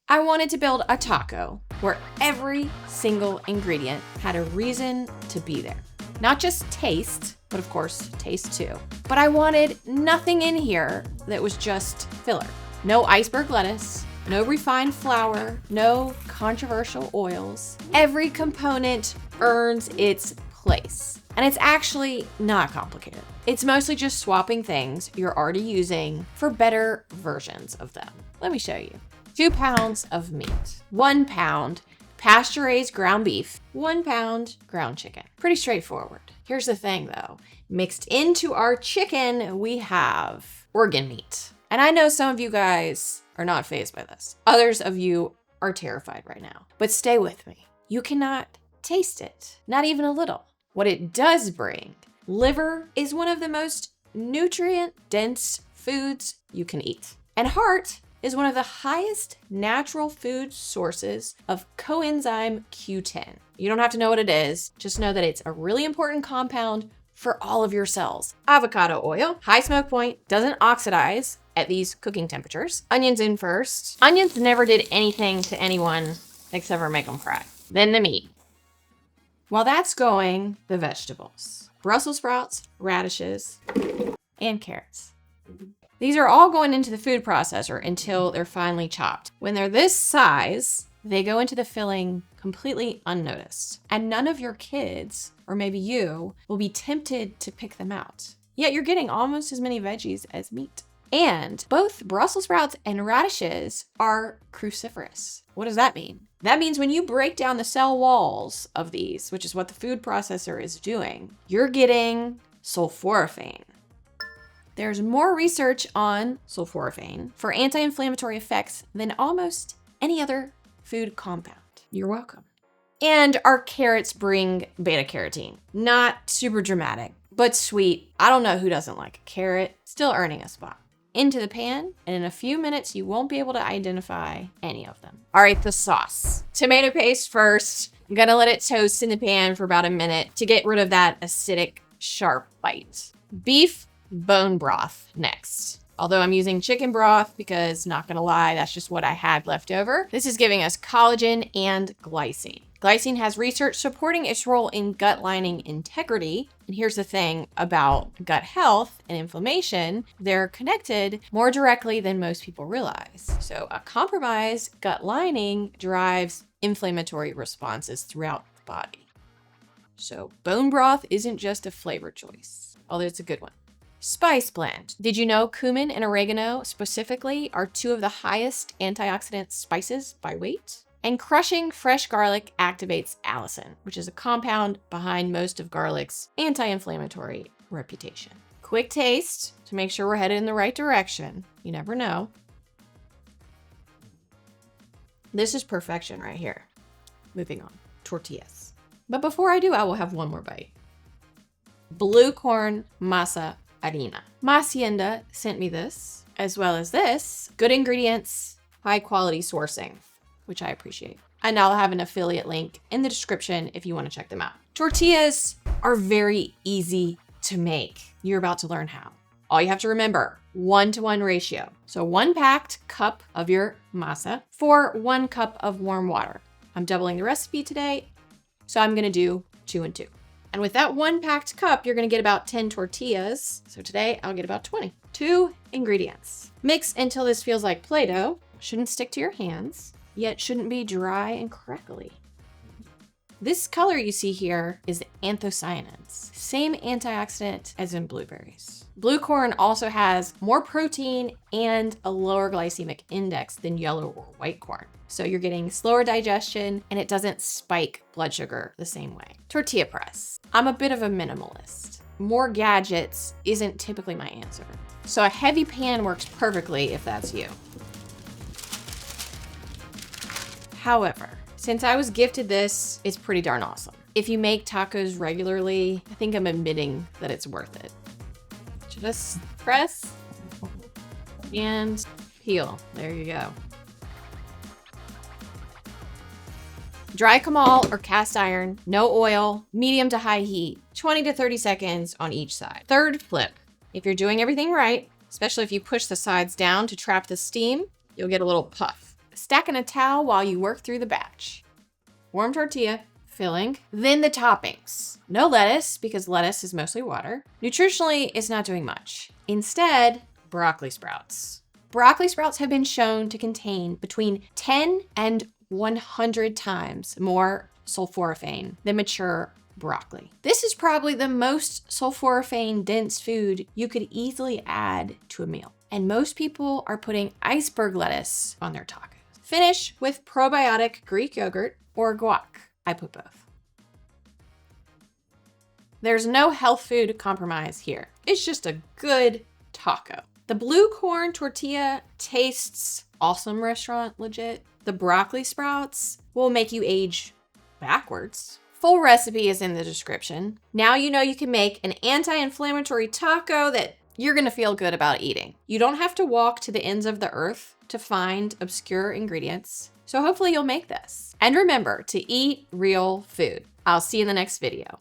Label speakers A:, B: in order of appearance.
A: I wanted to build a taco where every single ingredient had a reason to be there. Not just taste, but of course, taste too. But I wanted nothing in here that was just filler. No iceberg lettuce, no refined flour, no controversial oils. Every component earns its place. And it's actually not complicated. It's mostly just swapping things you're already using for better versions of them. Let me show you. 2 pounds of meat, 1 pound pasture-raised ground beef, 1 pound ground chicken. Pretty straightforward. Here's the thing though, mixed into our chicken, we have organ meat. And I know some of you guys are not fazed by this. Others of you are terrified right now, but stay with me. You cannot taste it, not even a little. What it does bring, liver is one of the most nutrient-dense foods you can eat. And heart is one of the highest natural food sources of coenzyme Q10. You don't have to know what it is, just know that it's a really important compound for all of your cells. Avocado oil, high smoke point, doesn't oxidize at these cooking temperatures. Onions in first. Onions never did anything to anyone except for make them cry. Then the meat. While that's going, the vegetables. Brussels sprouts, radishes, and carrots. These are all going into the food processor until they're finely chopped. When they're this size, they go into the filling completely unnoticed. And none of your kids, or maybe you, will be tempted to pick them out. Yet you're getting almost as many veggies as meat. And both Brussels sprouts and radishes are cruciferous. What does that mean? That means when you break down the cell walls of these, which is what the food processor is doing, you're getting sulforaphane. There's more research on sulforaphane for anti-inflammatory effects than almost any other food compound. You're welcome. And our carrots bring beta carotene. Not super dramatic, but sweet. I don't know who doesn't like a carrot. Still earning a spot. Into the pan, and in a few minutes, you won't be able to identify any of them. All right, the sauce. Tomato paste first. I'm gonna let it toast in the pan for about a minute to get rid of that acidic, sharp bite. Beef bone broth next. Although I'm using chicken broth because, not gonna lie, that's just what I had left over. This is giving us collagen and glycine. Glycine has research supporting its role in gut lining integrity. And here's the thing about gut health and inflammation, they're connected more directly than most people realize. So a compromised gut lining drives inflammatory responses throughout the body. So bone broth isn't just a flavor choice, although it's a good one. Spice blend. Did you know cumin and oregano specifically are 2 of the highest antioxidant spices by weight? And crushing fresh garlic activates allicin, which is a compound behind most of garlic's anti-inflammatory reputation. Quick taste to make sure we're headed in the right direction. You never know. This is perfection right here. Moving on, tortillas. But before I do, I will have one more bite. Blue corn masa harina. MASIENDA sent me this, as well as this. Good ingredients, high quality sourcing, which I appreciate. And I'll have an affiliate link in the description if you want to check them out. Tortillas are very easy to make. You're about to learn how. All you have to remember, 1-to-1 ratio. So 1 packed cup of your masa for 1 cup of warm water. I'm doubling the recipe today, so I'm gonna do 2 and 2. And with that 1 packed cup, you're gonna get about 10 tortillas. So today I'll get about 20. 2 ingredients. Mix until this feels like Play-Doh. Shouldn't stick to your hands, yet shouldn't be dry and crackly. This color you see here is anthocyanins, same antioxidant as in blueberries. Blue corn also has more protein and a lower glycemic index than yellow or white corn. So you're getting slower digestion and it doesn't spike blood sugar the same way. Tortilla press. I'm a bit of a minimalist. More gadgets isn't typically my answer. So a heavy pan works perfectly if that's you. However, since I was gifted this, it's pretty darn awesome. If you make tacos regularly, I think I'm admitting that it's worth it. Just press and peel. There you go. Dry camal or cast iron, no oil, medium to high heat, 20 to 30 seconds on each side. Third flip. If you're doing everything right, especially if you push the sides down to trap the steam, you'll get a little puff. stacking a towel while you work through the batch. Warm tortilla, filling, then the toppings. No lettuce because lettuce is mostly water. Nutritionally, it's not doing much. Instead, broccoli sprouts. Broccoli sprouts have been shown to contain between 10 and 100 times more sulforaphane than mature broccoli. This is probably the most sulforaphane dense food you could easily add to a meal. And most people are putting iceberg lettuce on their tacos. Finish with probiotic Greek yogurt or guac. I put both. There's no health food compromise here. It's just a good taco. The blue corn tortilla tastes awesome, restaurant legit. The broccoli sprouts will make you age backwards. Full recipe is in the description. Now you know you can make an anti-inflammatory taco that you're gonna feel good about eating. You don't have to walk to the ends of the earth to find obscure ingredients. So hopefully you'll make this. And remember to eat real food. I'll see you in the next video.